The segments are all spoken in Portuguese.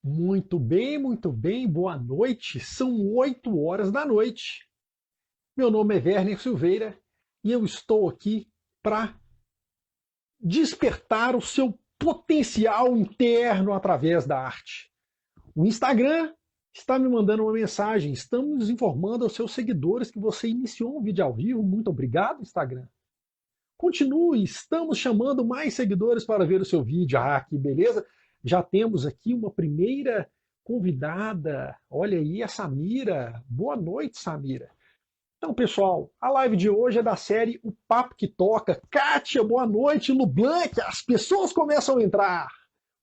Muito bem, boa noite. São 8 horas da noite. Meu nome é Werner Silveira e eu estou aqui para despertar o seu potencial interno através da arte. O Instagram está me mandando uma mensagem. Estamos informando aos seus seguidores que você iniciou um vídeo ao vivo. Muito obrigado, Instagram. Continue, estamos chamando mais seguidores para ver o seu vídeo. Ah, que beleza! Já temos aqui uma primeira convidada. Olha aí a Samira. Boa noite, Samira. Então, pessoal, a live de hoje é da série O Papo que Toca. Kátia, boa noite. Lublanc, as pessoas começam a entrar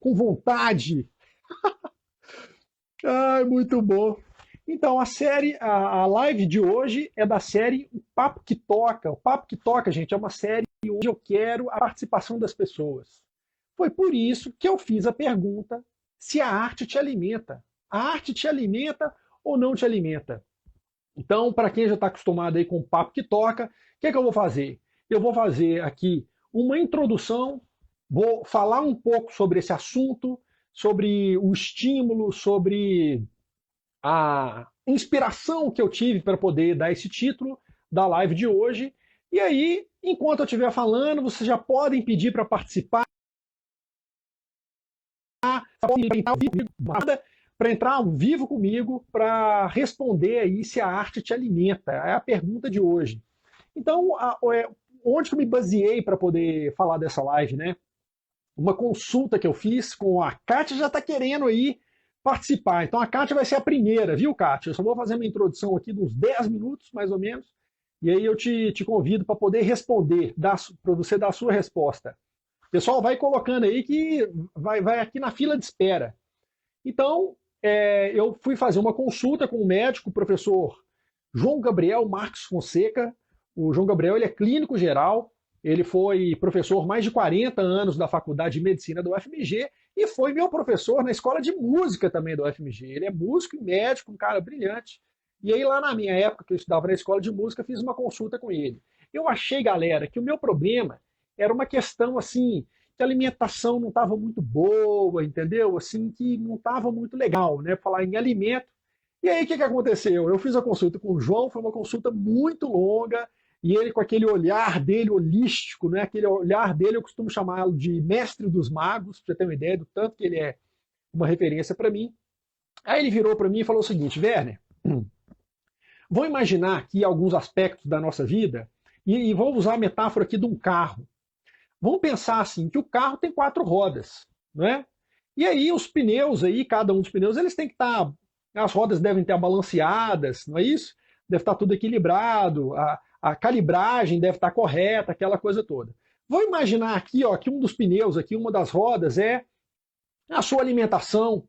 com vontade. Ai, muito bom. Então, a live de hoje é da série O Papo que Toca. O Papo que Toca, gente, é uma série onde eu quero a participação das pessoas. Foi por isso que eu fiz a pergunta se a arte te alimenta. A arte te alimenta ou não te alimenta? Então, para quem já está acostumado aí com o Papo que Toca, o que eu vou fazer? Eu vou fazer aqui uma introdução, vou falar um pouco sobre esse assunto, sobre o estímulo, sobre a inspiração que eu tive para poder dar esse título da live de hoje. E aí, enquanto eu estiver falando, vocês já podem pedir para participar, para entrar ao vivo comigo, para responder aí se a arte te alimenta. É a pergunta de hoje. Então, onde que eu me baseei para poder falar dessa live, né? Uma consulta que eu fiz com a Kátia, já está querendo aí participar. Então a Kátia vai ser a primeira, viu, Kátia? Eu só vou fazer uma introdução aqui de uns 10 minutos, mais ou menos, e aí eu te convido para poder responder, para você dar a sua resposta. O pessoal vai colocando aí que vai aqui na fila de espera. Então, eu fui fazer uma consulta com o médico, o professor João Gabriel Marques Fonseca. O João Gabriel ele é clínico geral, ele foi professor mais de 40 anos da Faculdade de Medicina do UFMG e foi meu professor na escola de música também do UFMG. Ele é músico e médico, um cara brilhante. E aí, lá na minha época, que eu estudava na escola de música, fiz uma consulta com ele. Eu achei, galera, que o meu problema era uma questão assim, que a alimentação não estava muito boa, entendeu? Assim, que não estava muito legal, né? Falar em alimento. E aí, o que aconteceu? Eu fiz a consulta com o João, foi uma consulta muito longa, e ele com aquele olhar dele holístico, né? Aquele olhar dele, eu costumo chamá-lo de mestre dos magos, para você ter uma ideia do tanto que ele é uma referência para mim. Aí ele virou para mim e falou o seguinte: Werner, vou imaginar aqui alguns aspectos da nossa vida e vou usar a metáfora aqui de um carro. Vamos pensar assim, que o carro tem 4 rodas, não é? E aí os pneus aí, cada um dos pneus, eles têm que estar, as rodas devem estar balanceadas, não é isso? Deve estar tudo equilibrado, a calibragem deve estar correta, aquela coisa toda. Vou imaginar aqui, ó, que um dos pneus aqui, uma das rodas é a sua alimentação,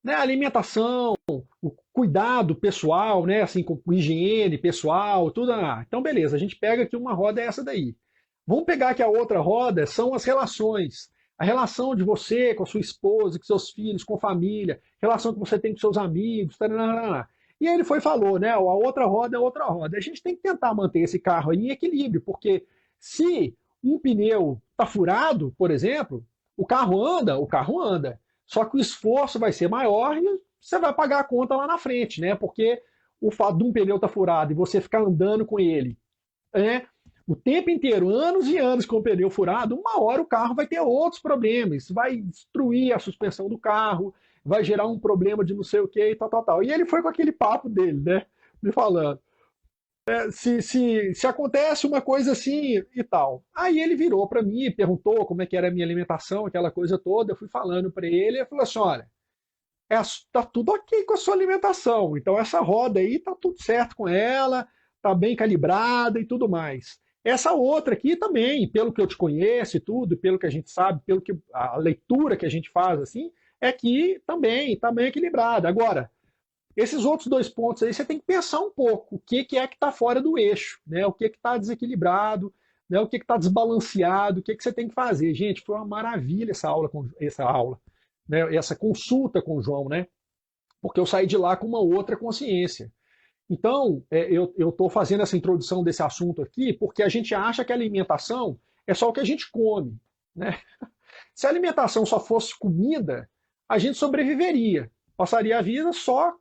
né? A alimentação, o cuidado pessoal, né? Assim, com higiene pessoal, tudo. Então, beleza, a gente pega aqui uma roda é essa daí. Vamos pegar que a outra roda são as relações. A relação de você com a sua esposa, com seus filhos, com a família, relação que você tem com seus amigos, tarará. E aí ele foi e falou, né? A outra roda é outra roda. A gente tem que tentar manter esse carro aí em equilíbrio, porque se um pneu está furado, por exemplo, o carro anda. Só que o esforço vai ser maior e você vai pagar a conta lá na frente, né? Porque o fato de um pneu estar furado e você ficar andando com ele, né? O tempo inteiro, anos e anos com o pneu furado, uma hora o carro vai ter outros problemas, vai destruir a suspensão do carro, vai gerar um problema de não sei o que e tal, tal, tal. E ele foi com aquele papo dele, né? Me falando. Se acontece uma coisa assim e tal. Aí ele virou para mim, perguntou como é que era a minha alimentação, aquela coisa toda. Eu fui falando para ele, ele falou assim: olha, tá tudo ok com a sua alimentação. Então essa roda aí tá tudo certo com ela, tá bem calibrada e tudo mais. Essa outra aqui também, pelo que eu te conheço e tudo, pelo que a gente sabe, pelo que a leitura que a gente faz assim, é que também tá bem equilibrada. Agora, esses outros 2 pontos aí você tem que pensar um pouco o que é que está fora do eixo, né? O que está desequilibrado, né? O que está desbalanceado, o que você tem que fazer. Gente, foi uma maravilha essa aula, né? Essa consulta com o João, né? Porque eu saí de lá com uma outra consciência. Então, eu estou fazendo essa introdução desse assunto aqui porque a gente acha que a alimentação é só o que a gente come, né? Se a alimentação só fosse comida, a gente sobreviveria, passaria a vida só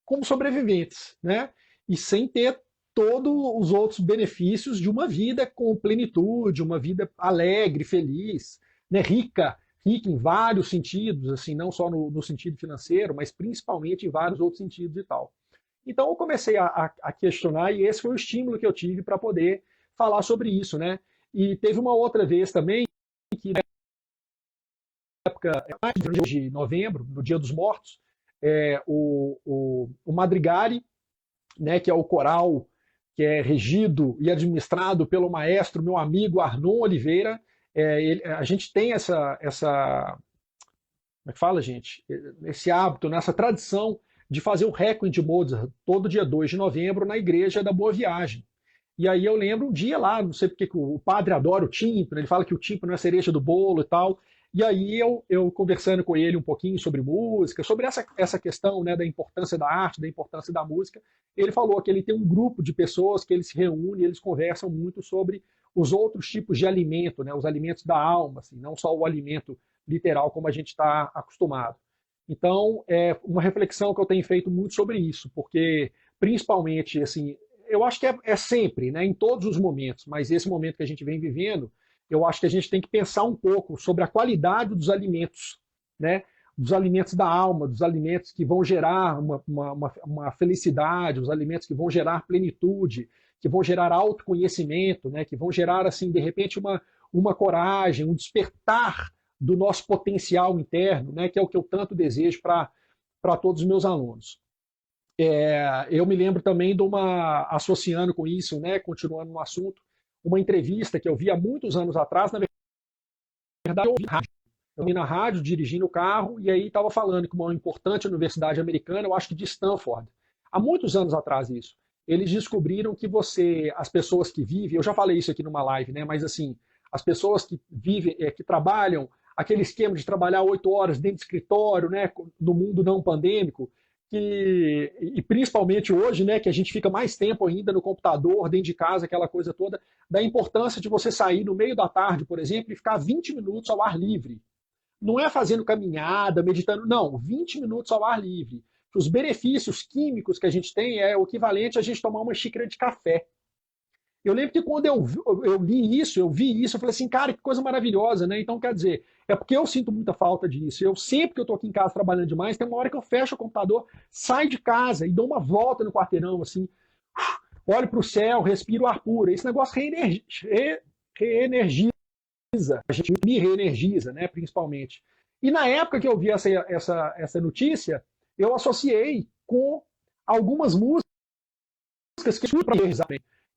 como sobreviventes, né? E sem ter todos os outros benefícios de uma vida com plenitude, uma vida alegre, feliz, né? Rica em vários sentidos, assim, não só no sentido financeiro, mas principalmente em vários outros sentidos e tal. Então eu comecei a questionar e esse foi o estímulo que eu tive para poder falar sobre isso, né? E teve uma outra vez também que na época de novembro, no Dia dos Mortos, o Madrigari, né, que é o coral que é regido e administrado pelo maestro, meu amigo Arnon Oliveira, a gente tem como é que fala, gente? Esse hábito, nessa tradição de fazer o Requiem de Mozart todo dia 2 de novembro na igreja da Boa Viagem. E aí eu lembro um dia lá, não sei porque que o padre adora o tímpano, ele fala que o tímpano é a cereja do bolo e tal. E aí eu conversando com ele um pouquinho sobre música, sobre essa questão, né, da importância da arte, da importância da música, ele falou que ele tem um grupo de pessoas que eles se reúnem e eles conversam muito sobre os outros tipos de alimento, né, os alimentos da alma, assim, não só o alimento literal como a gente está acostumado. Então, é uma reflexão que eu tenho feito muito sobre isso, porque principalmente, assim, eu acho que é sempre, né, em todos os momentos, mas esse momento que a gente vem vivendo, eu acho que a gente tem que pensar um pouco sobre a qualidade dos alimentos, né, dos alimentos da alma, dos alimentos que vão gerar uma felicidade, os alimentos que vão gerar plenitude, que vão gerar autoconhecimento, né, que vão gerar, assim, de repente, uma coragem, um despertar do nosso potencial interno, né, que é o que eu tanto desejo para todos os meus alunos. Eu me lembro também de associando com isso, né, continuando no assunto, uma entrevista que eu vi há muitos anos atrás, na verdade eu vi na rádio dirigindo o carro e aí estava falando que uma importante universidade americana, eu acho que de Stanford, há muitos anos atrás isso, eles descobriram que as pessoas que vivem, eu já falei isso aqui numa live, né, mas assim, as pessoas que vivem, que trabalham, aquele esquema de trabalhar 8 horas dentro do escritório, né, no mundo não pandêmico, e principalmente hoje, né, que a gente fica mais tempo ainda no computador, dentro de casa, aquela coisa toda, da importância de você sair no meio da tarde, por exemplo, e ficar 20 minutos ao ar livre. Não é fazendo caminhada, meditando, não, 20 minutos ao ar livre. Os benefícios químicos que a gente tem é o equivalente a gente tomar uma xícara de café. Eu lembro que quando eu li isso, eu vi isso, eu falei assim, cara, que coisa maravilhosa, né? Então, quer dizer, é porque eu sinto muita falta disso. Eu sempre que eu estou aqui em casa trabalhando demais, tem uma hora que eu fecho o computador, saio de casa e dou uma volta no quarteirão, assim, olho para o céu, respiro ar puro. Esse negócio reenergiza, a gente me reenergiza, né, principalmente. E na época que eu vi essa notícia, eu associei com algumas músicas que eu para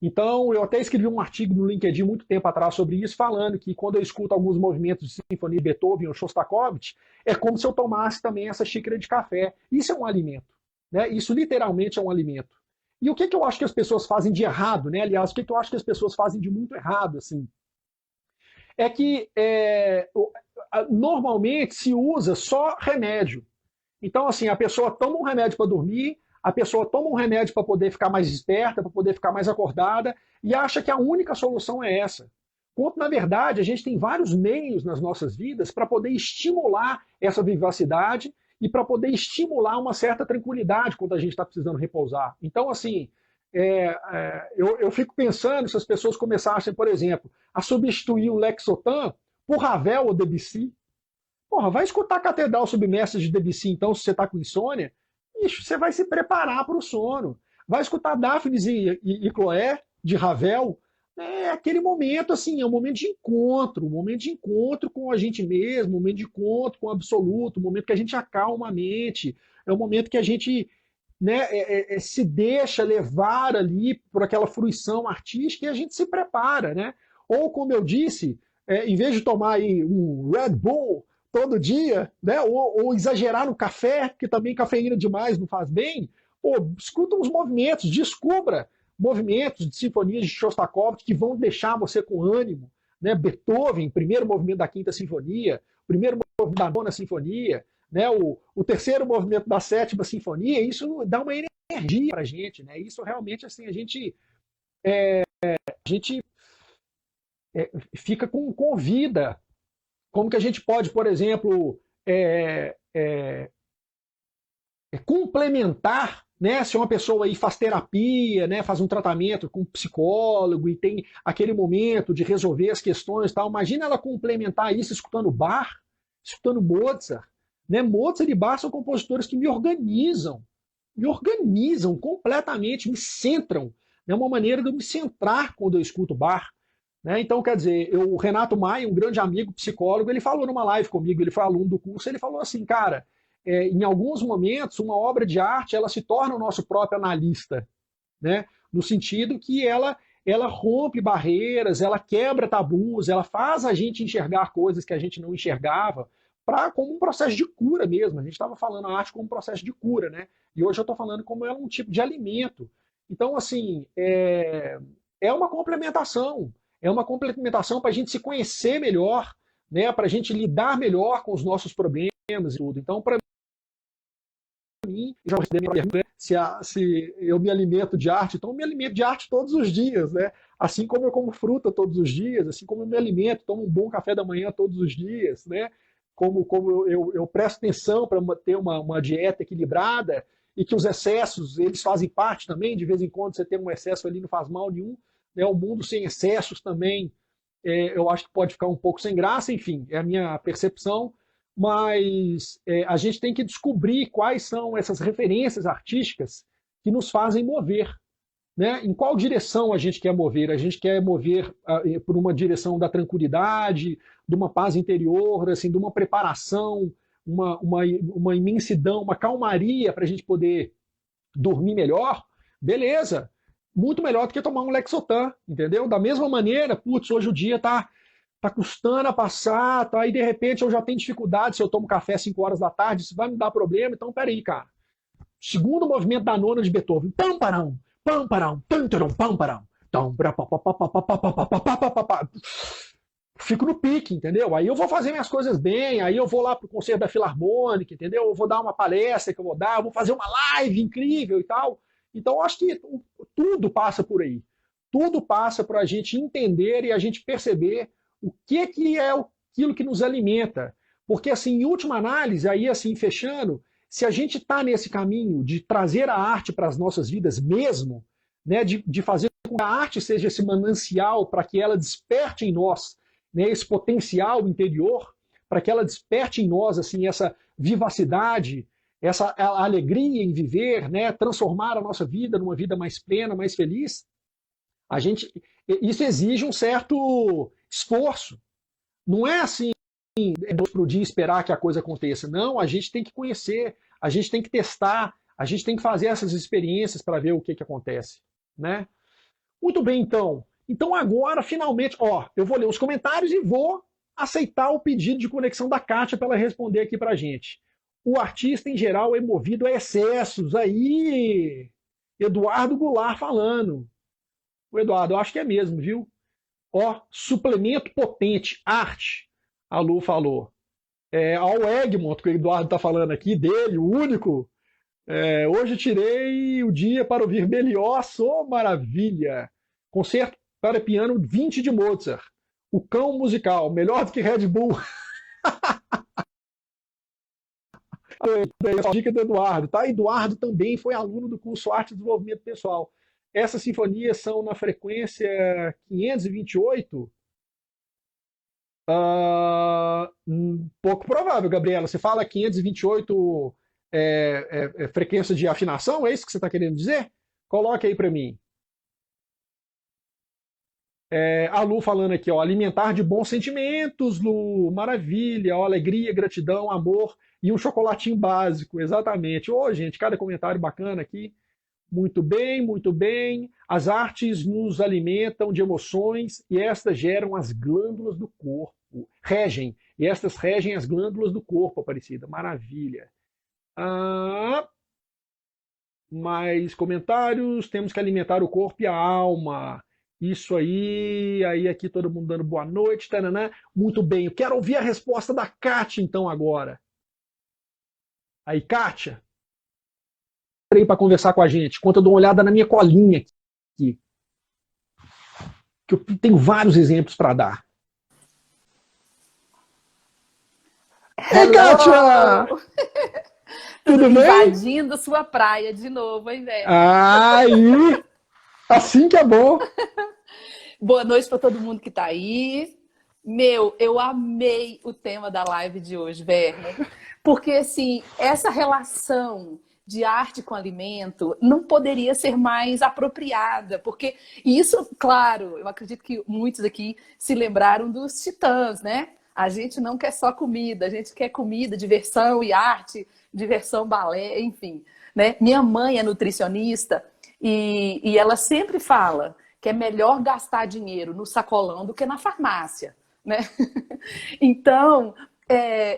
então, eu até escrevi um artigo no LinkedIn muito tempo atrás sobre isso, falando que quando eu escuto alguns movimentos de sinfonia de Beethoven ou Shostakovich, é como se eu tomasse também essa xícara de café. Isso é um alimento, né? Isso literalmente é um alimento. E o que eu acho que as pessoas fazem de errado, né? Aliás, o que eu acho que as pessoas fazem de muito errado, assim, é que normalmente se usa só remédio. Então, assim, a pessoa toma um remédio para dormir, a pessoa toma um remédio para poder ficar mais esperta, para poder ficar mais acordada, e acha que a única solução é essa. Quando, na verdade, a gente tem vários meios nas nossas vidas para poder estimular essa vivacidade e para poder estimular uma certa tranquilidade quando a gente está precisando repousar. Então, assim, eu fico pensando se as pessoas começassem, por exemplo, a substituir o Lexotan por Ravel ou Debussy. Porra, vai escutar a Catedral Submersa de Debussy, então, se você está com insônia, você vai se preparar para o sono. Vai escutar Daphnis e Chloé, de Ravel. É aquele momento, assim, é um momento de encontro com a gente mesmo, um momento de encontro com o absoluto, um momento que a gente acalma a mente, é um momento que a gente, né, se deixa levar ali por aquela fruição artística e a gente se prepara, né? Ou, como eu disse, em vez de tomar aí um Red Bull todo dia, né? Ou exagerar no café, porque também cafeína demais não faz bem, pô, escuta uns movimentos, descubra movimentos de sinfonias de Shostakovich que vão deixar você com ânimo, né? Beethoven, primeiro movimento da Quinta Sinfonia, primeiro movimento da Nona Sinfonia, né? O terceiro movimento da Sétima Sinfonia, isso dá uma energia para a gente, né? Isso realmente, assim, a gente fica com vida. Como que a gente pode, por exemplo, é, é, complementar, né? Se uma pessoa aí faz terapia, né, faz um tratamento com um psicólogo e tem aquele momento de resolver as questões e tal, imagina ela complementar isso escutando Bach, escutando Mozart, né? Mozart e Bach são compositores que me organizam completamente, me centram, é uma maneira de eu me centrar quando eu escuto Bach. Né? Então, quer dizer, o Renato Maia, um grande amigo psicólogo, ele falou numa live comigo, ele foi aluno do curso, ele falou assim, cara, em alguns momentos, uma obra de arte ela se torna o nosso próprio analista, né? No sentido que ela rompe barreiras, ela quebra tabus, ela faz a gente enxergar coisas que a gente não enxergava, como um processo de cura mesmo. A gente estava falando a arte como um processo de cura, né? E hoje eu estou falando como ela é um tipo de alimento. Então, assim, é uma complementação. É uma complementação para a gente se conhecer melhor, né? Para a gente lidar melhor com os nossos problemas e tudo. Então, para mim, já se eu me alimento de arte, então eu me alimento de arte todos os dias, né? Assim como eu como fruta todos os dias, assim como eu me alimento, tomo um bom café da manhã todos os dias, né? Como eu presto atenção para ter uma dieta equilibrada e que os excessos, eles fazem parte também, de vez em quando você tem um excesso ali, não faz mal nenhum, né? O mundo sem excessos também, eu acho que pode ficar um pouco sem graça, enfim, é a minha percepção, mas a gente tem que descobrir quais são essas referências artísticas que nos fazem mover. Né? Em qual direção a gente quer mover? A gente quer mover por uma direção da tranquilidade, de uma paz interior, assim, de uma preparação, uma imensidão, uma calmaria para a gente poder dormir melhor? Beleza, muito melhor do que tomar um Lexotan, entendeu? Da mesma maneira, putz, hoje o dia tá custando a passar, tá? E de repente eu já tenho dificuldade se eu tomo café às 5 horas da tarde, isso vai me dar problema, então peraí, cara. Segundo movimento da nona de Beethoven, pam parão, pam parão, tantaram, pam parão. Fico no pique, entendeu? Aí eu vou fazer minhas coisas bem, aí eu vou lá pro concerto da Filarmônica, entendeu? Eu vou dar uma palestra que eu vou dar, eu vou fazer uma live incrível e tal. Então, eu acho que tudo passa por aí. Tudo passa para a gente entender e a gente perceber o que é aquilo que nos alimenta. Porque, assim, em última análise, aí, assim, fechando, se a gente está nesse caminho de trazer a arte para as nossas vidas mesmo, né, de fazer com que a arte seja esse manancial para que ela desperte em nós, né, esse potencial interior, para que ela desperte em nós assim essa vivacidade, essa alegria em viver, né, transformar a nossa vida numa vida mais plena, mais feliz, isso exige um certo esforço. Não é assim para o dia esperar que a coisa aconteça. Não, a gente tem que conhecer, a gente tem que testar, a gente tem que fazer essas experiências para ver o que acontece, né? Muito bem, então. Então agora, finalmente, eu vou ler os comentários e vou aceitar o pedido de conexão da Kátia para ela responder aqui para a gente. O artista, em geral, é movido a excessos. Aí, Eduardo Goulart falando. O Eduardo, eu acho que é mesmo, viu? Suplemento potente, arte. A Lu falou. Ao Egmont, que o Eduardo está falando aqui, dele, o único. Hoje tirei o dia para ouvir Berlioz, maravilha! Concerto para piano 20 de Mozart. O cão musical, melhor do que Red Bull. A dica do Eduardo, tá? Eduardo também foi aluno do curso Arte e Desenvolvimento Pessoal. Essas sinfonias são na frequência 528. Pouco provável, Gabriela. Você fala 528 frequência de afinação? É isso que você está querendo dizer? Coloque aí para mim. A Lu falando aqui, alimentar de bons sentimentos, Lu, maravilha, alegria, gratidão, amor e um chocolatinho básico, exatamente. Gente, cada comentário bacana aqui. Muito bem, muito bem. As artes nos alimentam de emoções e estas geram as glândulas do corpo. E estas regem as glândulas do corpo, Aparecida. Maravilha. Mais comentários. Temos que alimentar o corpo e a alma. Isso aí aqui todo mundo dando boa noite. Taranã. Muito bem, eu quero ouvir a resposta da Kátia então agora. Aí, Kátia, aí para conversar com a gente, enquanto eu dou uma olhada na minha colinha aqui, que eu tenho vários exemplos para dar. Ei, Kátia! Hello! Tudo bem? Invadindo sua praia de novo, hein, Werner? Aí, assim que é bom. Boa noite para todo mundo que tá aí. Meu, eu amei o tema da live de hoje, Werner. Porque, assim, essa relação de arte com alimento não poderia ser mais apropriada. Porque isso, claro, eu acredito que muitos aqui se lembraram dos Titãs, né? A gente não quer só comida, a gente quer comida, diversão e arte, diversão, balé, enfim. Né? Minha mãe é nutricionista e ela sempre fala que é melhor gastar dinheiro no sacolão do que na farmácia, né? Então,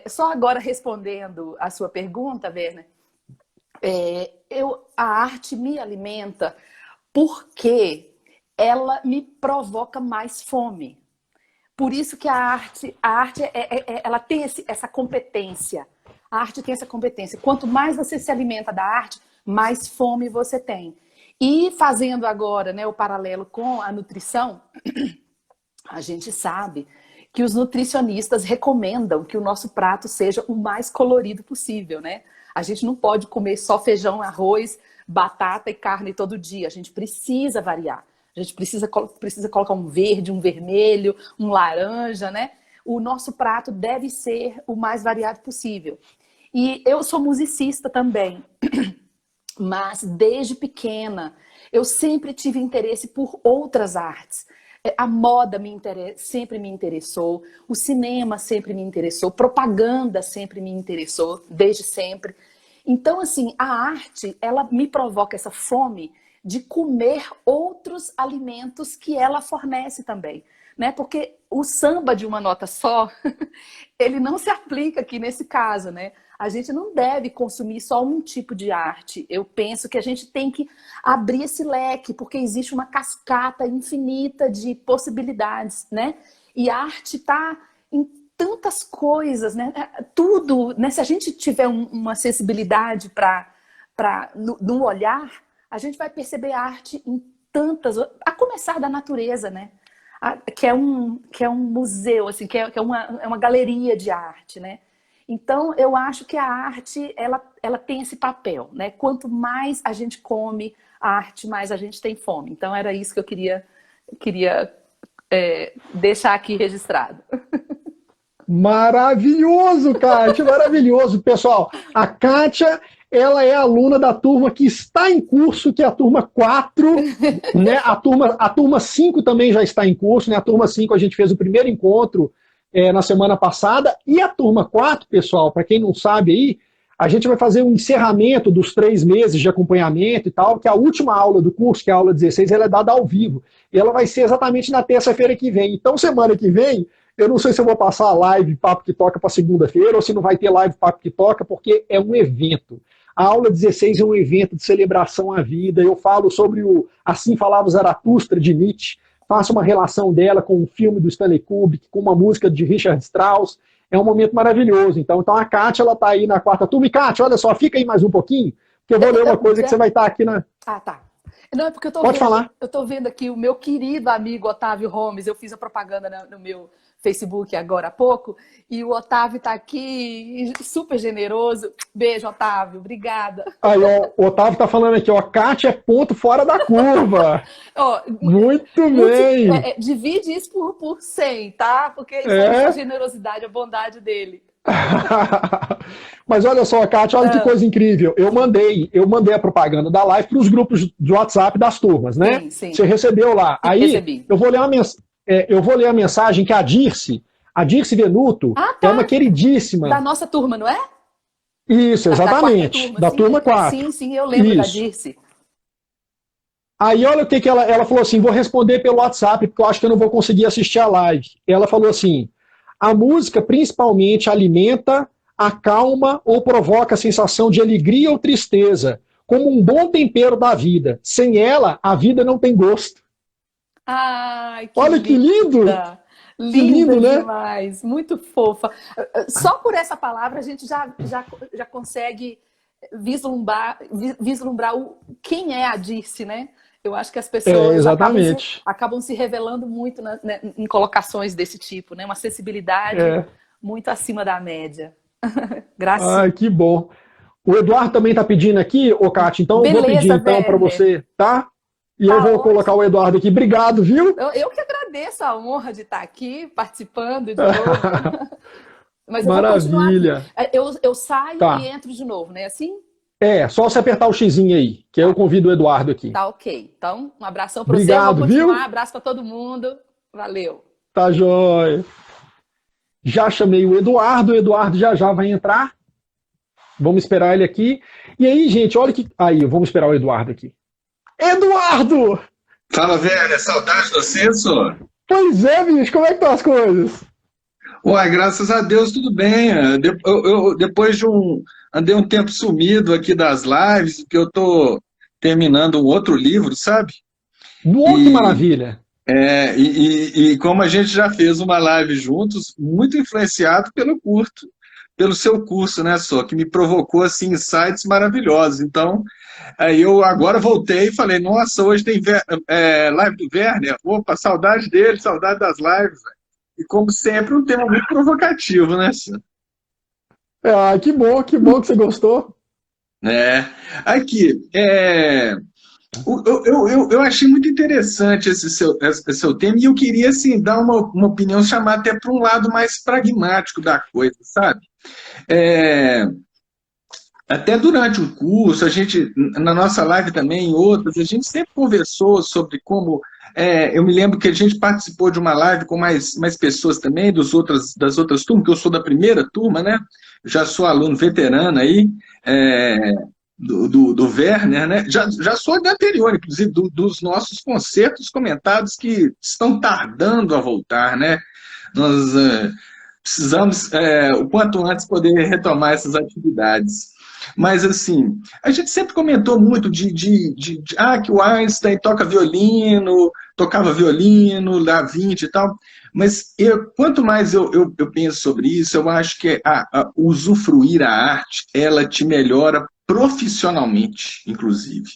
só agora respondendo a sua pergunta, Werner, a arte me alimenta porque ela me provoca mais fome. Por isso que a arte ela tem essa competência. A arte tem essa competência. Quanto mais você se alimenta da arte, mais fome você tem. E fazendo agora, né, o paralelo com a nutrição, a gente sabe que os nutricionistas recomendam que o nosso prato seja o mais colorido possível, né? A gente não pode comer só feijão, arroz, batata e carne todo dia. A gente precisa variar. A gente precisa colocar um verde, um vermelho, um laranja, né? O nosso prato deve ser o mais variado possível. E eu sou musicista também, mas desde pequena eu sempre tive interesse por outras artes. A moda sempre me interessou, o cinema sempre me interessou, propaganda sempre me interessou, desde sempre. Então, assim, a arte, ela me provoca essa fome de comer outros alimentos que ela fornece também, né? Porque o samba de uma nota só, ele não se aplica aqui nesse caso, né? A gente não deve consumir só um tipo de arte. Eu penso que a gente tem que abrir esse leque, porque existe uma cascata infinita de possibilidades, né? E a arte está em tantas coisas, né? Tudo, né? Se a gente tiver uma sensibilidade no olhar, a gente vai perceber a arte em tantas, a começar da natureza, né? Que é um museu, assim, é uma galeria de arte, né? Então, eu acho que a arte, ela tem esse papel, né? Quanto mais a gente come a arte, mais a gente tem fome. Então, era isso que eu queria deixar aqui registrado. Maravilhoso, Kátia, maravilhoso. Pessoal, a Kátia, ela é aluna da turma que está em curso, que é a turma 4, né? A turma 5 também já está em curso, né? A turma 5 a gente fez o primeiro encontro na semana passada, e a turma 4, pessoal, para quem não sabe aí, a gente vai fazer um encerramento dos 3 meses de acompanhamento e tal, que a última aula do curso, que é a aula 16, ela é dada ao vivo. E ela vai ser exatamente na terça-feira que vem. Então, semana que vem, eu não sei se eu vou passar a live Papo que Toca para segunda-feira ou se não vai ter live Papo que Toca, porque é um evento. A aula 16 é um evento de celebração à vida. Eu falo sobre o Assim Falava Zaratustra de Nietzsche, faço uma relação dela com um filme do Stanley Kubrick, com uma música de Richard Strauss. É um momento maravilhoso. Então a Kátia, ela está aí na 4ª turma. E Kátia, olha só, fica aí mais um pouquinho, que eu vou ler uma coisa que você vai estar aqui na... Ah, tá. Não, é porque Pode falar. eu tô vendo aqui o meu querido amigo Otávio Holmes, eu fiz a propaganda no meu Facebook agora há pouco, e o Otávio tá aqui, super generoso. Beijo, Otávio, obrigada. Aí, ó, o Otávio tá falando aqui, ó, Kátia é ponto fora da curva. Ó, Muito bem. divide isso por 100, tá? Porque isso é a generosidade, a bondade dele. Mas olha só, Kátia, olha que coisa incrível. Eu mandei a propaganda da live para os grupos de WhatsApp das turmas, né? Sim, sim. Você recebeu lá. Aí Recebi. eu vou ler a mensagem que a Dirce Venuto, Ah, é tá. uma queridíssima. Da nossa turma, não é? Isso, exatamente. Da turma 4. Sim, sim, eu lembro da Isso. Dirce. Aí olha o que ela falou assim, vou responder pelo WhatsApp, porque eu acho que eu não vou conseguir assistir a live. Ela falou assim, a música principalmente alimenta, acalma ou provoca a sensação de alegria ou tristeza, como um bom tempero da vida. Sem ela, a vida não tem gosto. Ai, que Olha que lindo! linda! Que lindo, né? Demais, muito fofa. Só por essa palavra a gente já consegue vislumbrar quem é a Dirce, né? Eu acho que as pessoas Exatamente. acabam se revelando muito em colocações desse tipo, né? Uma sensibilidade muito acima da média. Gracinha. Ai, que bom. O Eduardo também está pedindo aqui, ô Cátia, então eu vou pedir Beleza, então para Werner. você, tá? E eu Tá vou colocar o ótimo. Eduardo aqui. Obrigado, viu? Eu que agradeço a honra de estar aqui participando de novo. Mas eu vou continuar aqui. Maravilha. Eu saio e Tá. entro de novo, né? Assim? É, só você apertar o xizinho aí, que eu Tá, convido o Eduardo aqui. tá ok. Então, um abração para você. Eu vou Obrigado, continuar. viu? Abraço para todo mundo. Valeu. Tá jóia. Já chamei o Eduardo já já vai entrar. Vamos esperar ele aqui. E aí, gente, olha que. Aí, vamos esperar o Eduardo aqui. Eduardo! Fala, velho, saudade de você, senhor. Pois é, bicho, como é que estão as coisas? Uai, graças a Deus, tudo bem. Depois de andei um tempo sumido aqui das lives, porque eu tô terminando um outro livro, sabe? Boa, que E, maravilha! e como a gente já fez uma live juntos, muito influenciado pelo seu curso, né, só que me provocou assim insights maravilhosos. Então, aí eu agora voltei e falei, nossa, hoje tem live do Werner. Opa, saudade dele, saudade das lives. E como sempre, um tema muito provocativo, né, senhor? Ah, que bom que você gostou. É. Aqui, eu achei muito interessante esse seu tema e eu queria assim, dar uma opinião, chamar até para um lado mais pragmático da coisa, sabe? É, Até durante o curso, a gente, na nossa live também, em outras, a gente sempre conversou sobre como. Eu me lembro que a gente participou de uma live com mais pessoas também, das outras turmas, que eu sou da primeira turma, né? Já sou aluno veterano aí, é, do Werner, né? Já sou da anterior, inclusive, dos nossos concertos comentados que estão tardando a voltar, né? Nós precisamos, o quanto antes, poder retomar essas atividades. Mas, assim, a gente sempre comentou muito que o Einstein tocava violino, Da Vinci e tal, mas quanto mais eu penso sobre isso, eu acho que usufruir a arte, ela te melhora profissionalmente, inclusive.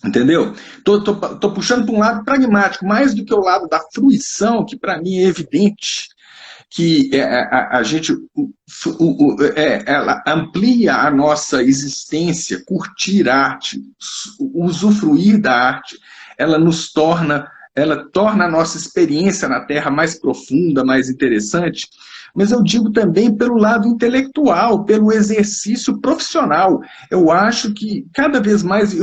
Entendeu? Tô puxando para um lado pragmático, mais do que o lado da fruição, que para mim é evidente que a gente ela amplia a nossa existência, curtir arte, usufruir da arte, ela torna a nossa experiência na Terra mais profunda, mais interessante, mas eu digo também pelo lado intelectual, pelo exercício profissional. Eu acho que cada vez mais,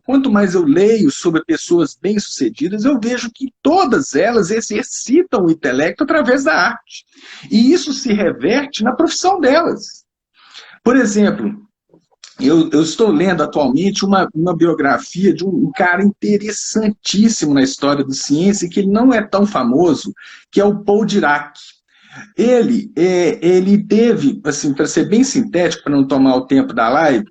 quanto mais eu leio sobre pessoas bem-sucedidas, eu vejo que todas elas exercitam o intelecto através da arte. E isso se reverte na profissão delas. Por exemplo, eu estou lendo atualmente uma biografia de um cara interessantíssimo na história da ciência, que ele não é tão famoso, que é o Paul Dirac. Ele teve, assim, para ser bem sintético, para não tomar o tempo da live,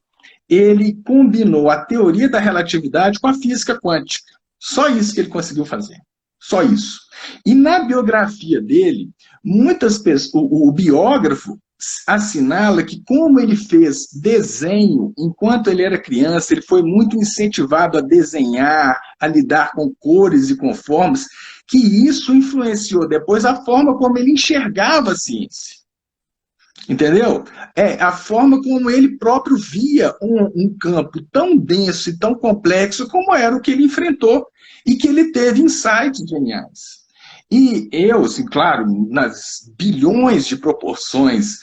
ele combinou a teoria da relatividade com a física quântica. Só isso que ele conseguiu fazer. Só isso. E na biografia dele, muitas pessoas, o biógrafo assinala que, como ele fez desenho enquanto ele era criança, ele foi muito incentivado a desenhar, a lidar com cores e com formas, que isso influenciou depois a forma como ele enxergava a ciência. Entendeu? A forma como ele próprio via um campo tão denso e tão complexo como era o que ele enfrentou e que ele teve insights geniais. E eu, assim, claro, nas bilhões de proporções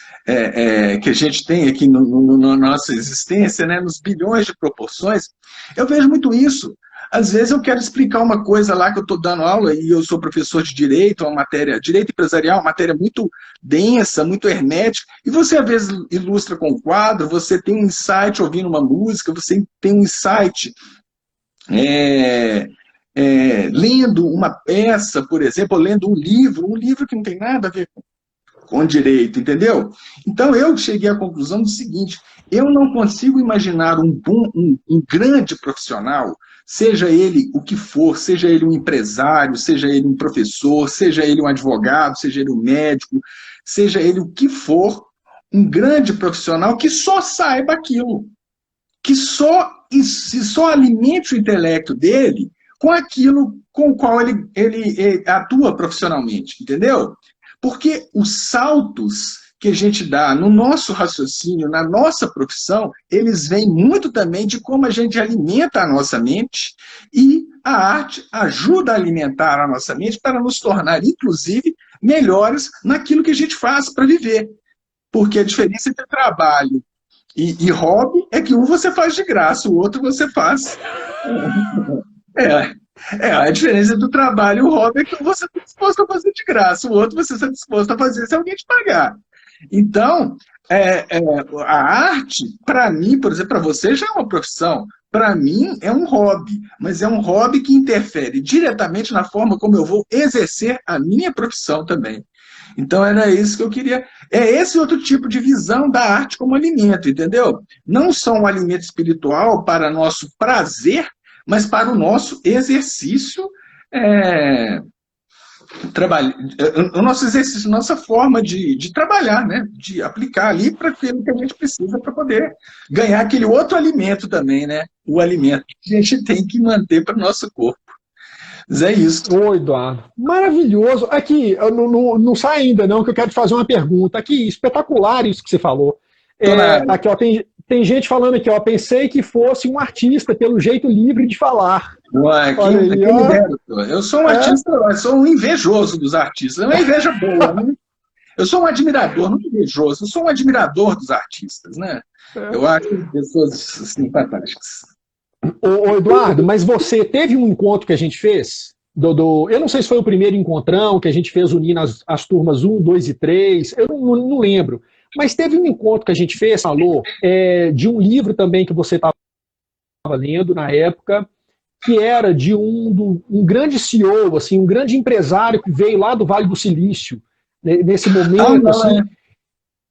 que a gente tem aqui na nossa existência, né, nos bilhões de proporções, eu vejo muito isso. Às vezes eu quero explicar uma coisa lá que eu estou dando aula e eu sou professor de direito, uma matéria, direito empresarial, uma matéria muito densa, muito hermética, e você às vezes ilustra com um quadro, você tem um insight ouvindo uma música, você tem um insight lendo uma peça, por exemplo, ou lendo um livro que não tem nada a ver com direito, entendeu? Então eu cheguei à conclusão do seguinte: eu não consigo imaginar um grande profissional, seja ele o que for, seja ele um empresário, seja ele um professor, seja ele um advogado, seja ele um médico, seja ele o que for, um grande profissional que só saiba aquilo, que só alimente o intelecto dele com aquilo com o qual ele atua profissionalmente, entendeu? Porque os saltos que a gente dá no nosso raciocínio, na nossa profissão, eles vêm muito também de como a gente alimenta a nossa mente, e a arte ajuda a alimentar a nossa mente para nos tornar, inclusive, melhores naquilo que a gente faz para viver. Porque a diferença entre trabalho e hobby é que um você faz de graça, o outro você faz. A diferença do trabalho e o hobby é que você está disposto a fazer de graça, o outro você está disposto a fazer se alguém te pagar. Então, a arte, para mim, por exemplo, para você já é uma profissão, para mim é um hobby, mas é um hobby que interfere diretamente na forma como eu vou exercer a minha profissão também. Então era isso que eu queria. É esse outro tipo de visão da arte como alimento, entendeu? Não só um alimento espiritual para nosso prazer, mas para o nosso exercício, o nosso exercício, nossa forma de trabalhar, né? De aplicar ali para aquilo que a gente precisa para poder ganhar aquele outro alimento também, né? O alimento que a gente tem que manter para o nosso corpo. Mas é isso. Ô, Eduardo, maravilhoso. Aqui, não sai ainda não, que eu quero te fazer uma pergunta. Aqui, espetacular isso que você falou. Aqui, ó, tem gente falando aqui, ó, pensei que fosse um artista pelo jeito livre de falar. Ué, eu sou um artista, eu sou um invejoso dos artistas. É uma inveja boa, né? Eu sou um admirador, não invejoso, eu sou um admirador dos artistas, né? Eu acho pessoas assim, fantásticas. Ô, Eduardo, mas você teve um encontro que a gente fez? Eu não sei se foi o primeiro encontrão que a gente fez unindo as turmas 1, 2 e 3, eu não lembro. Mas teve um encontro que a gente fez, falou, de um livro também que você estava lendo na época, que era de um grande CEO, assim, um grande empresário que veio lá do Vale do Silício, nesse momento,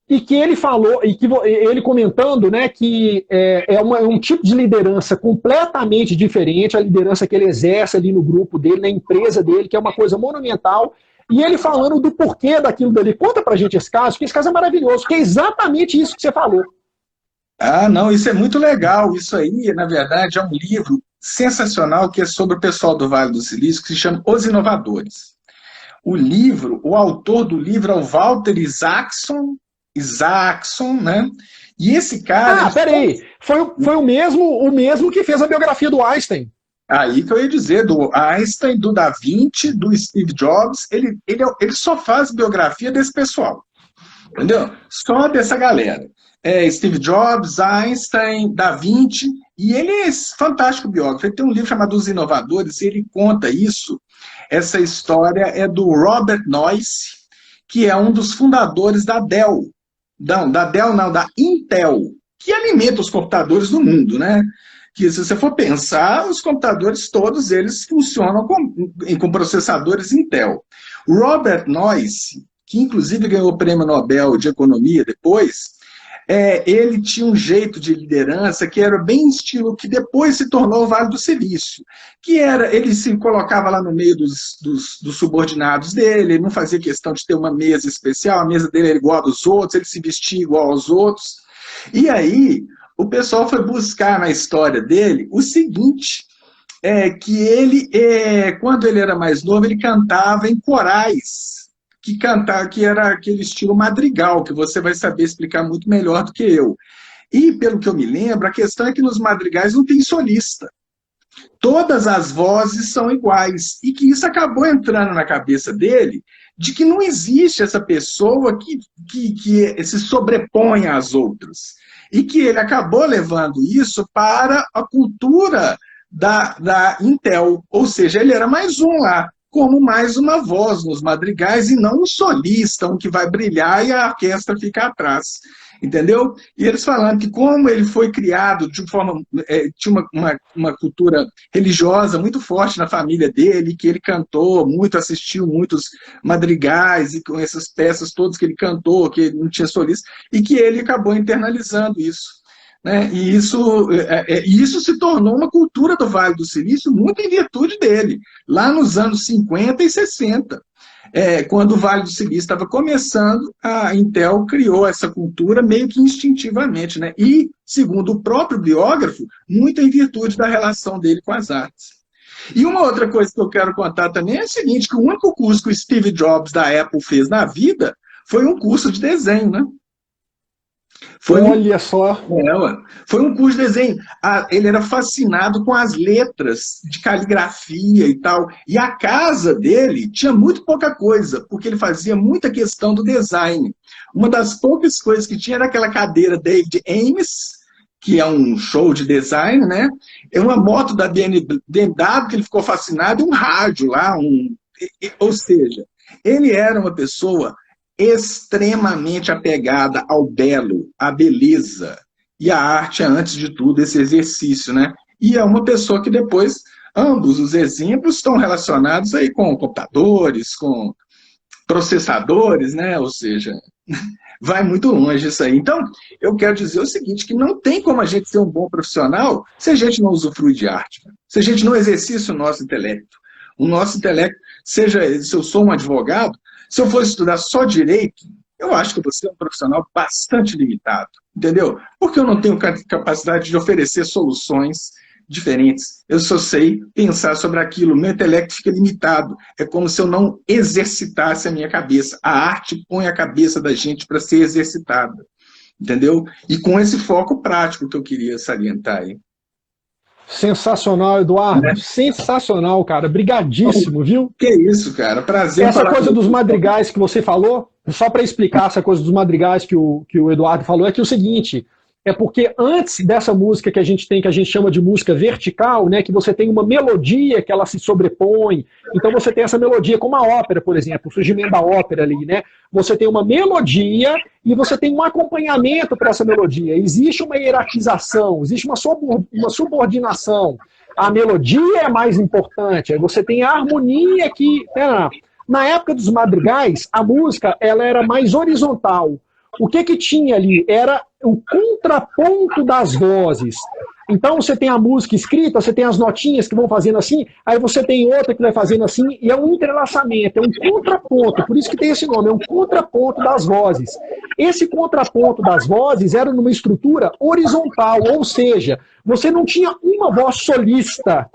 e que ele falou, e que ele comentando, né, que é um tipo de liderança completamente diferente, a liderança que ele exerce ali no grupo dele, na empresa dele, que é uma coisa monumental, e ele falando do porquê daquilo dali. Conta pra gente esse caso, que esse caso é maravilhoso, que é exatamente isso que você falou. Não, isso é muito legal. Isso aí, na verdade, é um livro sensacional que é sobre o pessoal do Vale do Silício, que se chama Os Inovadores. O autor do livro é o Walter Isaacson, né? E esse cara... peraí, foi o mesmo que fez a biografia do Einstein. Aí que eu ia dizer, do Einstein, do Da Vinci, do Steve Jobs, ele só faz biografia desse pessoal, entendeu? Só dessa galera. Steve Jobs, Einstein, Da Vinci, e ele é fantástico biógrafo. Ele tem um livro chamado Os Inovadores, e ele conta isso. Essa história é do Robert Noyce, que é um dos fundadores da Dell. Da Intel, que alimenta os computadores do mundo, né? Que se você for pensar, os computadores todos eles funcionam com processadores Intel. Robert Noyce, que inclusive ganhou o Prêmio Nobel de Economia depois, ele tinha um jeito de liderança que era bem estilo que depois se tornou o Vale do Silício, que era, ele se colocava lá no meio dos subordinados dele, ele não fazia questão de ter uma mesa especial, a mesa dele era igual a dos outros, ele se vestia igual aos outros, e aí o pessoal foi buscar na história dele o seguinte, que ele, quando ele era mais novo, ele cantava em corais, que era aquele estilo madrigal, que você vai saber explicar muito melhor do que eu. E, pelo que eu me lembro, a questão é que nos madrigais não tem solista. Todas as vozes são iguais. E que isso acabou entrando na cabeça dele, de que não existe essa pessoa que se sobrepõe às outras. E que ele acabou levando isso para a cultura da Intel. Ou seja, ele era mais um lá, como mais uma voz nos madrigais, e não um solista, um que vai brilhar e a orquestra fica atrás. Entendeu? E eles falando que como ele foi criado de forma... tinha uma cultura religiosa muito forte na família dele, que ele cantou muito, assistiu muitos madrigais, e com essas peças todas que ele cantou, que ele não tinha solista, e que ele acabou internalizando isso. Né? E isso se tornou uma cultura do Vale do Silício muito em virtude dele, lá nos anos 50 e 60. Quando o Vale do Silício estava começando, a Intel criou essa cultura meio que instintivamente, né? E, segundo o próprio biógrafo, muito em virtude da relação dele com as artes. E uma outra coisa que eu quero contar também é o seguinte, que o único curso que o Steve Jobs da Apple fez na vida foi um curso de desenho, né? Olha só. Foi um curso de desenho. Ele era fascinado com as letras de caligrafia e tal. E a casa dele tinha muito pouca coisa, porque ele fazia muita questão do design. Uma das poucas coisas que tinha era aquela cadeira David Ames, que é um show de design, né? É uma moto da BMW que ele ficou fascinado, e um rádio lá. Ou seja, ele era uma pessoa extremamente apegada ao belo, à beleza. E a arte é, antes de tudo, esse exercício, né? E é uma pessoa que depois, ambos os exemplos estão relacionados aí com computadores, com processadores, né? Ou seja, vai muito longe isso aí. Então, eu quero dizer o seguinte, que não tem como a gente ser um bom profissional se a gente não usufrui de arte, se a gente não exercita o nosso intelecto. O nosso intelecto, seja se eu sou um advogado, se eu for estudar só direito, eu acho que eu vou ser um profissional bastante limitado, entendeu? Porque eu não tenho capacidade de oferecer soluções diferentes. Eu só sei pensar sobre aquilo, meu intelecto fica limitado. É como se eu não exercitasse a minha cabeça. A arte põe a cabeça da gente para ser exercitada, entendeu? E com esse foco prático que eu queria salientar aí. Sensacional, Eduardo. Sensacional, cara. Brigadíssimo, viu? Que isso, cara. Prazer. Essa coisa dos madrigais que você falou, só para explicar essa coisa dos madrigais que o Eduardo falou, é que é o seguinte, é porque antes dessa música que a gente tem, que a gente chama de música vertical, né, que você tem uma melodia que ela se sobrepõe, então você tem essa melodia, como a ópera, por exemplo, o surgimento da ópera ali, né? Você tem uma melodia e você tem um acompanhamento para essa melodia. Existe uma hierarquização, existe uma subordinação. A melodia é mais importante, aí você tem a harmonia que... Na época dos madrigais, a música ela era mais horizontal. O que tinha ali? Era o contraponto das vozes. Então você tem a música escrita, você tem as notinhas que vão fazendo assim, aí você tem outra que vai fazendo assim, e é um entrelaçamento, é um contraponto, por isso que tem esse nome, é um contraponto das vozes. Esse contraponto das vozes era numa estrutura horizontal, ou seja, você não tinha uma voz solista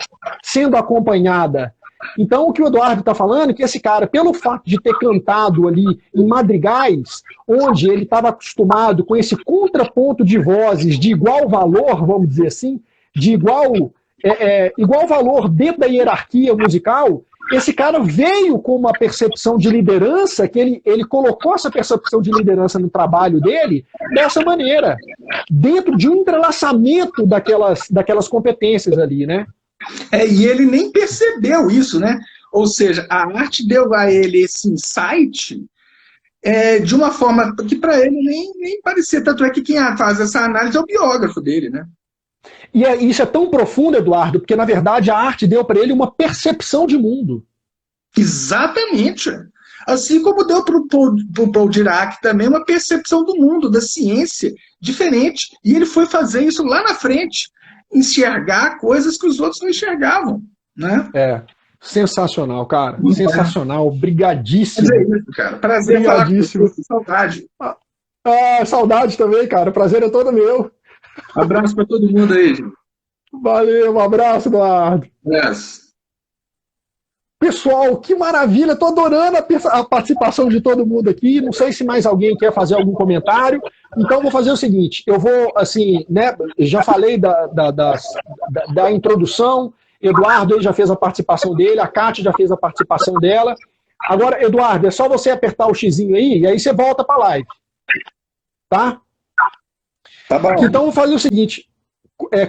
sendo acompanhada. Então, o que o Eduardo está falando é que esse cara, pelo fato de ter cantado ali em madrigais, onde ele estava acostumado com esse contraponto de vozes de igual valor, vamos dizer assim, de igual valor dentro da hierarquia musical, esse cara veio com uma percepção de liderança, que ele colocou essa percepção de liderança no trabalho dele dessa maneira, dentro de um entrelaçamento daquelas competências ali, né? E ele nem percebeu isso, né? Ou seja, a arte deu a ele esse insight de uma forma que para ele nem parecia. Tanto é que quem faz essa análise é o biógrafo dele, né? E isso é tão profundo, Eduardo, porque na verdade a arte deu para ele uma percepção de mundo. Exatamente. Assim como deu para o Paul Dirac também uma percepção do mundo, da ciência, diferente. E ele foi fazer isso lá na frente. Enxergar coisas que os outros não enxergavam, né? Sensacional, cara. Sensacional. Brigadíssimo. É isso, cara. Prazer falar com você. Saudade. Saudade também, cara. Prazer é todo meu. Abraço para todo mundo aí, gente. Valeu, um abraço, Eduardo. Abraço. Pessoal, que maravilha, estou adorando a participação de todo mundo aqui, não sei se mais alguém quer fazer algum comentário, então vou fazer o seguinte, eu vou, assim, né, já falei da introdução, Eduardo já fez a participação dele, a Kátia já fez a participação dela, agora, Eduardo, é só você apertar o xizinho aí, e aí você volta para a live, tá? Tá bom. Então vou fazer o seguinte,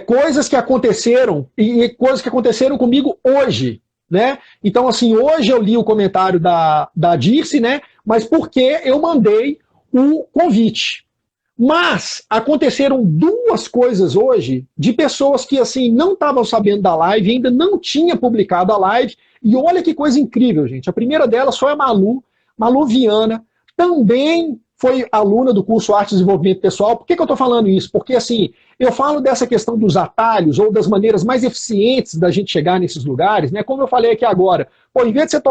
coisas que aconteceram, e coisas que aconteceram comigo hoje, né? Então, assim, hoje eu li o comentário da Dirce, né? Mas porque eu mandei o convite. Mas aconteceram duas coisas hoje de pessoas que, assim, não estavam sabendo da live, ainda não tinha publicado a live, e olha que coisa incrível, gente. A primeira delas foi a Malu Viana, também foi aluna do curso Arte e Desenvolvimento Pessoal. Por que eu estou falando isso? Porque, assim, eu falo dessa questão dos atalhos ou das maneiras mais eficientes da gente chegar nesses lugares, né? Como eu falei aqui agora, em vez de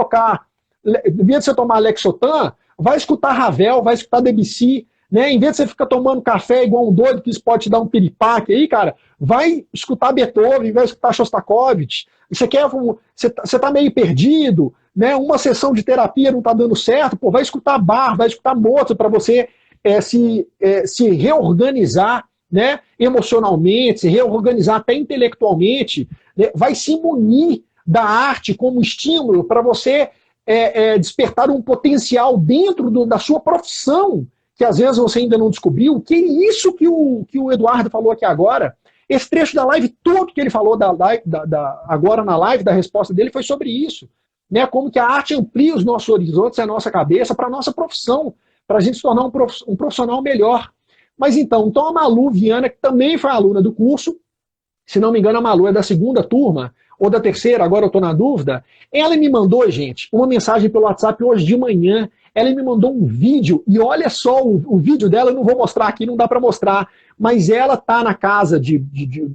você tomar Lexotan, vai escutar Ravel, vai escutar Debussy, né? Em vez de você ficar tomando café igual um doido, que isso pode te dar um piripaque aí, cara, vai escutar Beethoven, vai escutar Shostakovich. Você está meio perdido, né? Uma sessão de terapia não está dando certo, pô, vai escutar Bach, vai escutar Mozart para você se reorganizar, né? Emocionalmente, se reorganizar até intelectualmente, né? Vai se munir da arte como estímulo para você despertar um potencial dentro da sua profissão, que às vezes você ainda não descobriu. Que é isso que o Eduardo falou aqui agora. Esse trecho da live, todo que ele falou agora na live, da resposta dele, foi sobre isso. Né? Como que a arte amplia os nossos horizontes e a nossa cabeça para a nossa profissão, para a gente se tornar um profissional melhor. Mas então a Malu Viana, que também foi aluna do curso, se não me engano a Malu é da segunda turma, ou da terceira, agora eu estou na dúvida, ela me mandou, gente, uma mensagem pelo WhatsApp hoje de manhã. Ela me mandou um vídeo, e olha só o vídeo dela, eu não vou mostrar aqui, não dá para mostrar, mas ela está na casa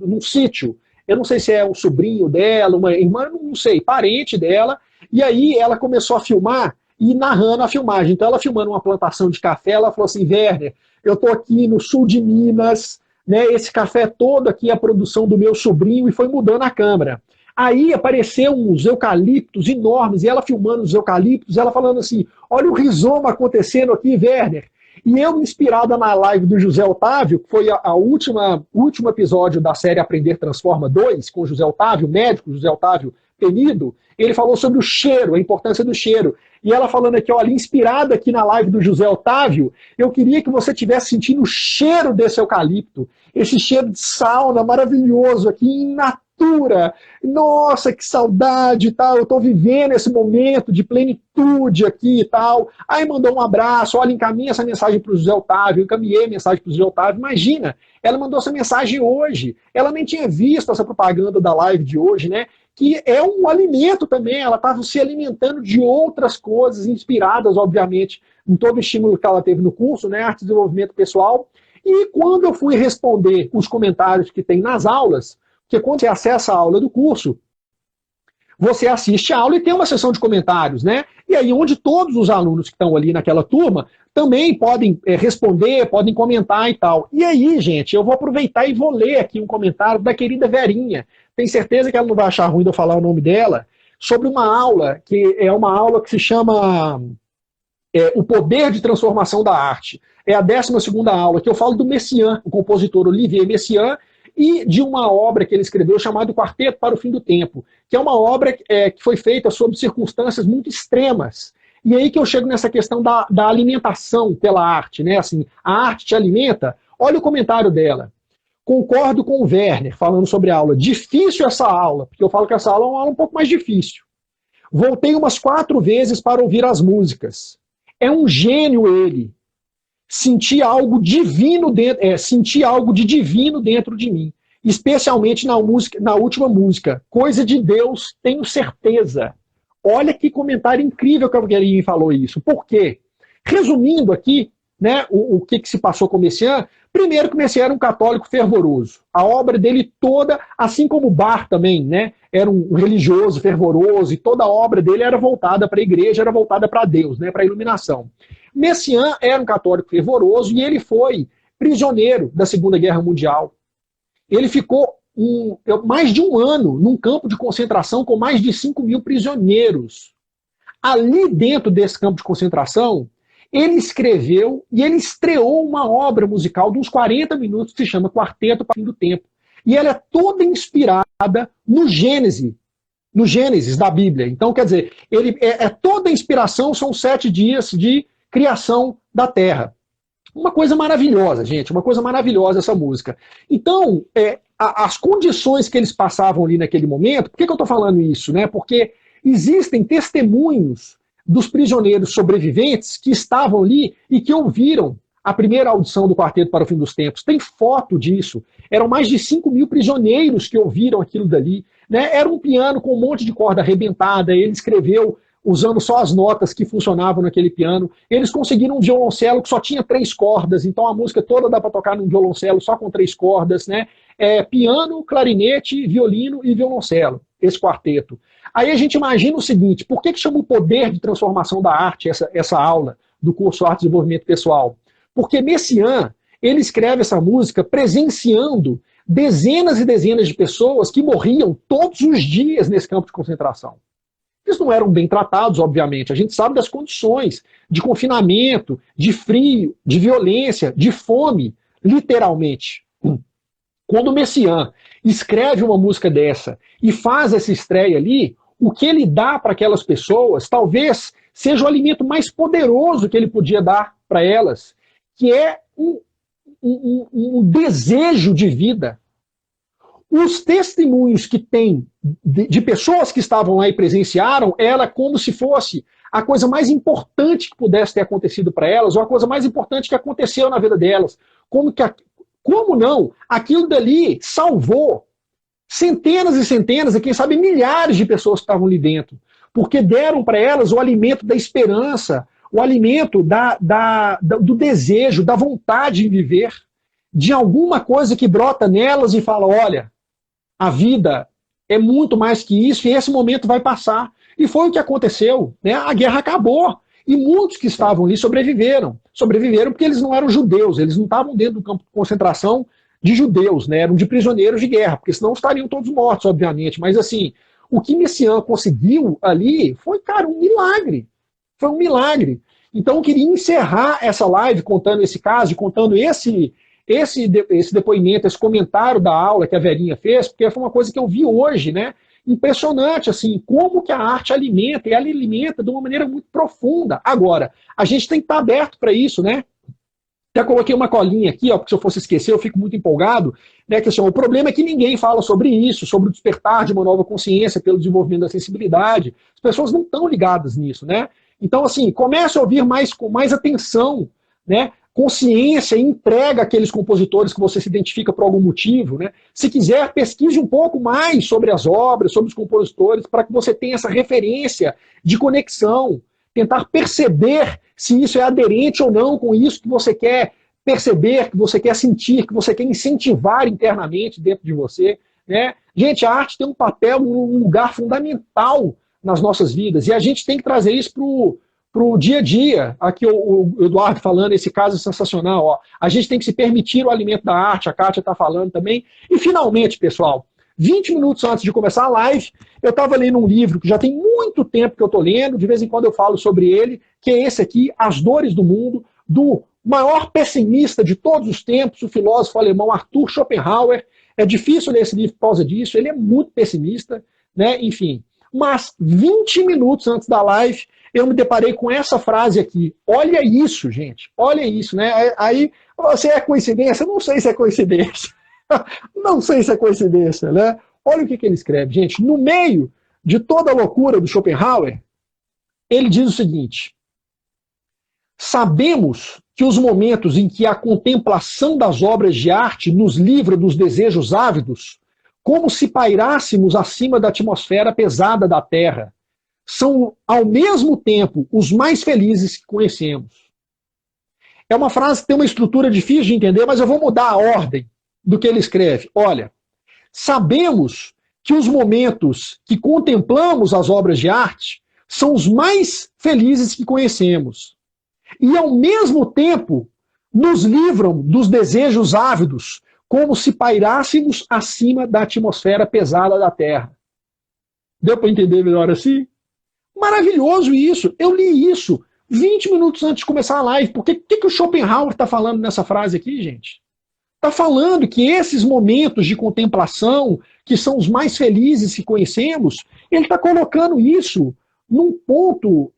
num sítio, eu não sei se é um sobrinho dela, uma irmã, não sei, parente dela, e aí ela começou a filmar e narrando a filmagem. Então ela filmando uma plantação de café, ela falou assim, Werner, eu estou aqui no sul de Minas, né, esse café todo aqui é a produção do meu sobrinho, e foi mudando a câmera. Aí apareceu uns eucaliptos enormes, e ela filmando os eucaliptos, ela falando assim, olha o rizoma acontecendo aqui, Werner. E eu, inspirada na live do José Otávio, que foi o último episódio da série Aprender Transforma 2, com o José Otávio, o médico José Otávio Penido, ele falou sobre o cheiro, a importância do cheiro. E ela falando aqui, olha, inspirada aqui na live do José Otávio, eu queria que você estivesse sentindo o cheiro desse eucalipto, esse cheiro de sauna maravilhoso aqui em natura. Nossa, que saudade e tal, eu estou vivendo esse momento de plenitude aqui e tal. Aí mandou um abraço, olha, encaminha essa mensagem para o José Otávio, encaminhei a mensagem para o José Otávio, imagina, ela mandou essa mensagem hoje, ela nem tinha visto essa propaganda da live de hoje, né? Que é um alimento também, ela estava se alimentando de outras coisas, inspiradas, obviamente, em todo o estímulo que ela teve no curso, né, arte e desenvolvimento pessoal. E quando eu fui responder os comentários que tem nas aulas, porque quando você acessa a aula do curso, você assiste a aula e tem uma sessão de comentários, né? E aí onde todos os alunos que estão ali naquela turma também podem responder, podem comentar e tal. E aí, gente, eu vou aproveitar e vou ler aqui um comentário da querida Verinha. Tenho certeza que ela não vai achar ruim de eu falar o nome dela, sobre uma aula, que é uma aula que se chama O Poder de Transformação da Arte. É a 12ª aula, que eu falo do Messiaen, o compositor Olivier Messiaen, e de uma obra que ele escreveu chamada Quarteto para o Fim do Tempo, que é uma obra que foi feita sob circunstâncias muito extremas. E aí que eu chego nessa questão da alimentação pela arte, né? Assim, a arte te alimenta. Olha o comentário dela. Concordo com o Werner, falando sobre a aula. Difícil essa aula, porque eu falo que essa aula é uma aula um pouco mais difícil. Voltei umas 4 vezes para ouvir as músicas. É um gênio ele. Senti algo divino senti algo de divino dentro de mim, especialmente na última música, Coisa de Deus, tenho certeza. Olha que comentário incrível que o Guilherme falou isso. Por quê? Resumindo aqui, né, o que se passou com o Messiaen, primeiro que o Messiaen era um católico fervoroso. A obra dele toda, assim como Bach também, né, era um religioso fervoroso, e toda a obra dele era voltada para a igreja, era voltada para Deus, né, para a iluminação. Messiaen era um católico fervoroso e ele foi prisioneiro da Segunda Guerra Mundial. Ele ficou mais de um ano num campo de concentração com mais de 5.000 prisioneiros. Ali dentro desse campo de concentração, ele escreveu e ele estreou uma obra musical de uns 40 minutos que se chama Quarteto para o Fim do Tempo. E ela é toda inspirada no Gênesis da Bíblia. Então, quer dizer, toda a inspiração são 7 dias de criação da Terra. Uma coisa maravilhosa, gente, uma coisa maravilhosa essa música. Então, as condições que eles passavam ali naquele momento, por que eu estou falando isso? Né? Porque existem testemunhos dos prisioneiros sobreviventes que estavam ali e que ouviram a primeira audição do Quarteto para o Fim dos Tempos. Tem foto disso. Eram mais de 5.000 prisioneiros que ouviram aquilo dali. Né? Era um piano com um monte de corda arrebentada, ele escreveu usando só as notas que funcionavam naquele piano. Eles conseguiram um violoncelo que só tinha 3 cordas, então a música toda dá para tocar num violoncelo só com 3 cordas, né? Piano, clarinete, violino e violoncelo, esse quarteto. Aí a gente imagina o seguinte, por que chama o poder de transformação da arte essa aula do curso Arte e Desenvolvimento Pessoal? Porque Messiaen, ele escreve essa música presenciando dezenas e dezenas de pessoas que morriam todos os dias nesse campo de concentração. Eles não eram bem tratados, obviamente. A gente sabe das condições de confinamento, de frio, de violência, de fome, literalmente. Quando o Messiaen escreve uma música dessa e faz essa estreia ali, o que ele dá para aquelas pessoas talvez seja o alimento mais poderoso que ele podia dar para elas, que é um desejo de vida. Os testemunhos que tem de pessoas que estavam lá e presenciaram, era como se fosse a coisa mais importante que pudesse ter acontecido para elas, ou a coisa mais importante que aconteceu na vida delas. Como não? Aquilo dali salvou centenas e centenas, e quem sabe milhares de pessoas que estavam ali dentro, porque deram para elas o alimento da esperança, o alimento do desejo, da vontade de viver, de alguma coisa que brota nelas e fala, olha, a vida é muito mais que isso e esse momento vai passar. E foi o que aconteceu, né? A guerra acabou e muitos que estavam ali sobreviveram. Sobreviveram porque eles não eram judeus, eles não estavam dentro do campo de concentração de judeus, né? Eram de prisioneiros de guerra, porque senão estariam todos mortos, obviamente. Mas assim, o que Messiaen conseguiu ali foi, cara, um milagre. Foi um milagre. Então eu queria encerrar essa live contando esse caso, contando esse depoimento, esse comentário da aula que a Verinha fez, porque foi uma coisa que eu vi hoje, né? Impressionante, assim, como que a arte alimenta, e ela alimenta de uma maneira muito profunda. Agora, a gente tem que estar aberto para isso, né? Até coloquei uma colinha aqui, ó, porque se eu fosse esquecer, eu fico muito empolgado, né? Que, assim, o problema é que ninguém fala sobre isso, sobre o despertar de uma nova consciência pelo desenvolvimento da sensibilidade. As pessoas não estão ligadas nisso, né? Então, assim, comece a ouvir com mais atenção, né? Consciência e entrega aqueles compositores que você se identifica por algum motivo, né? Se quiser, pesquise um pouco mais sobre as obras, sobre os compositores, para que você tenha essa referência de conexão, tentar perceber se isso é aderente ou não com isso que você quer perceber, que você quer sentir, que você quer incentivar internamente dentro de você, né? Gente, a arte tem um papel, um lugar fundamental nas nossas vidas, e a gente tem que trazer isso para o dia a dia. Aqui o Eduardo falando, esse caso é sensacional. Ó. A gente tem que se permitir o alimento da arte, a Kátia está falando também. E finalmente, pessoal, 20 minutos antes de começar a live, eu estava lendo um livro que já tem muito tempo que eu estou lendo, de vez em quando eu falo sobre ele, que é esse aqui, As Dores do Mundo, do maior pessimista de todos os tempos, o filósofo alemão Arthur Schopenhauer. É difícil ler esse livro por causa disso, ele é muito pessimista, né? Enfim. Mas 20 minutos antes da live, eu me deparei com essa frase aqui. Olha isso, gente. Olha isso, né? Aí, você é coincidência? Não sei se é coincidência. Não sei se é coincidência, né? Olha o que ele escreve, gente. No meio de toda a loucura do Schopenhauer, ele diz o seguinte: sabemos que os momentos em que a contemplação das obras de arte nos livra dos desejos ávidos, como se pairássemos acima da atmosfera pesada da Terra, são, ao mesmo tempo, os mais felizes que conhecemos. É uma frase que tem uma estrutura difícil de entender, mas eu vou mudar a ordem do que ele escreve. Olha, sabemos que os momentos que contemplamos as obras de arte são os mais felizes que conhecemos. E, ao mesmo tempo, nos livram dos desejos ávidos, como se pairássemos acima da atmosfera pesada da Terra. Deu para entender melhor assim? Maravilhoso isso. Eu li isso 20 minutos antes de começar a live. Porque o que o Schopenhauer está falando nessa frase aqui, gente? Está falando que esses momentos de contemplação, que são os mais felizes que conhecemos, ele está colocando isso num ponto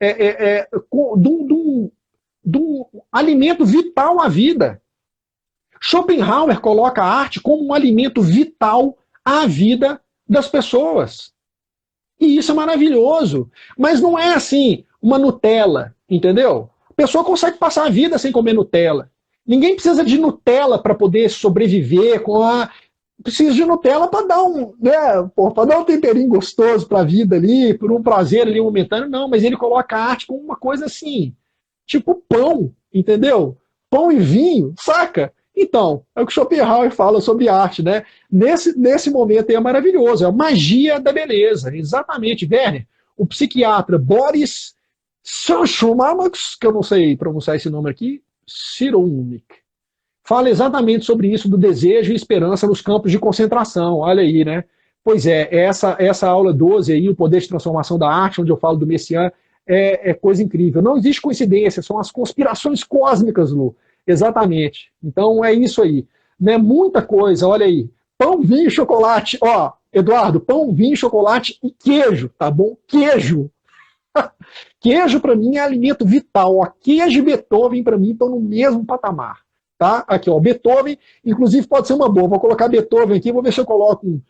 de um alimento vital à vida. Schopenhauer coloca a arte como um alimento vital à vida das pessoas. E isso é maravilhoso. Mas não é assim, uma Nutella, entendeu? A pessoa consegue passar a vida sem comer Nutella. Ninguém precisa de Nutella para poder sobreviver. Precisa de Nutella para dar para dar um temperinho gostoso para a vida ali, por um prazer ali momentâneo. Não, mas ele coloca a arte como uma coisa assim, tipo pão, entendeu? Pão e vinho, saca? Então, é o que Schopenhauer fala sobre arte, né? Nesse momento aí é maravilhoso, é a magia da beleza, exatamente. Werner, o psiquiatra Boris Cyrulnik, que eu não sei pronunciar esse nome aqui, Cyrulnik, fala exatamente sobre isso do desejo e esperança nos campos de concentração. Olha aí, né? Pois é, essa aula 12 aí, o poder de transformação da arte, onde eu falo do Messiaen, é coisa incrível. Não existe coincidência, são as conspirações cósmicas, Lu. Exatamente. Então é isso aí. Né? Muita coisa, olha aí. Pão, vinho, chocolate. Ó, Eduardo, pão, vinho, chocolate e queijo, tá bom? Queijo. Queijo para mim é alimento vital. Ó. Queijo e Beethoven para mim estão no mesmo patamar. Tá? Aqui, ó, Beethoven, inclusive pode ser uma boa. Vou colocar Beethoven aqui, vou ver se eu coloco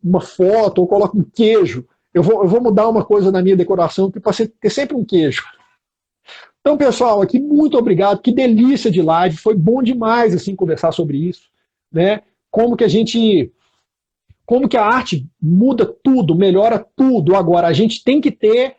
uma foto ou coloco um queijo. Eu vou mudar uma coisa na minha decoração para ter sempre um queijo. Então, pessoal, aqui muito obrigado. Que delícia de live. Foi bom demais assim conversar sobre isso, né? Como que a arte muda tudo, melhora tudo. Agora, a gente tem que ter,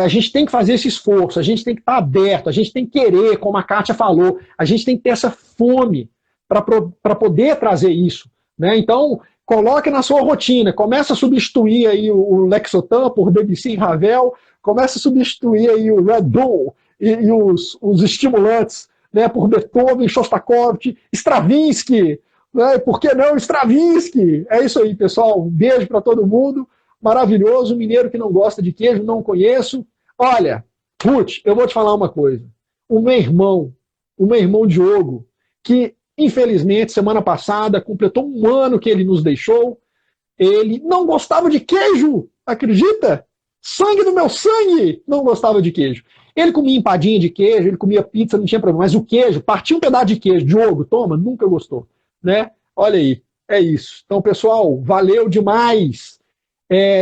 a gente tem que fazer esse esforço, a gente tem que estar aberto, a gente tem que querer, como a Kátia falou, a gente tem que ter essa fome para poder trazer isso, né? Então, coloque na sua rotina, começa a substituir aí o Lexotan por Debussy e Ravel, começa a substituir aí o Red Bull e os estimulantes, né, por Beethoven, Shostakovich, Stravinsky, né, por que não Stravinsky? É isso aí, pessoal, um beijo para todo mundo, maravilhoso, mineiro que não gosta de queijo, não conheço. Olha, Ruth, eu vou te falar uma coisa, o meu irmão Diogo, que infelizmente, semana passada, completou um ano que ele nos deixou. Ele não gostava de queijo, acredita? Sangue do meu sangue, não gostava de queijo. Ele comia empadinha de queijo, ele comia pizza, não tinha problema. Mas o queijo, partia um pedaço de queijo, Diogo, toma, nunca gostou. Né? Olha aí, é isso. Então, pessoal, valeu demais.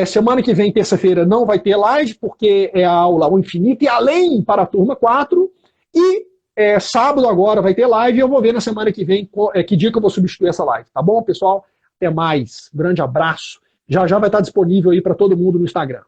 Semana que vem, terça-feira, não vai ter live, porque é a aula ao infinito e além para a turma 4. E sábado agora vai ter live e eu vou ver na semana que vem que dia que eu vou substituir essa live. Tá bom, pessoal? Até mais. Grande abraço. Já vai estar disponível aí para todo mundo no Instagram.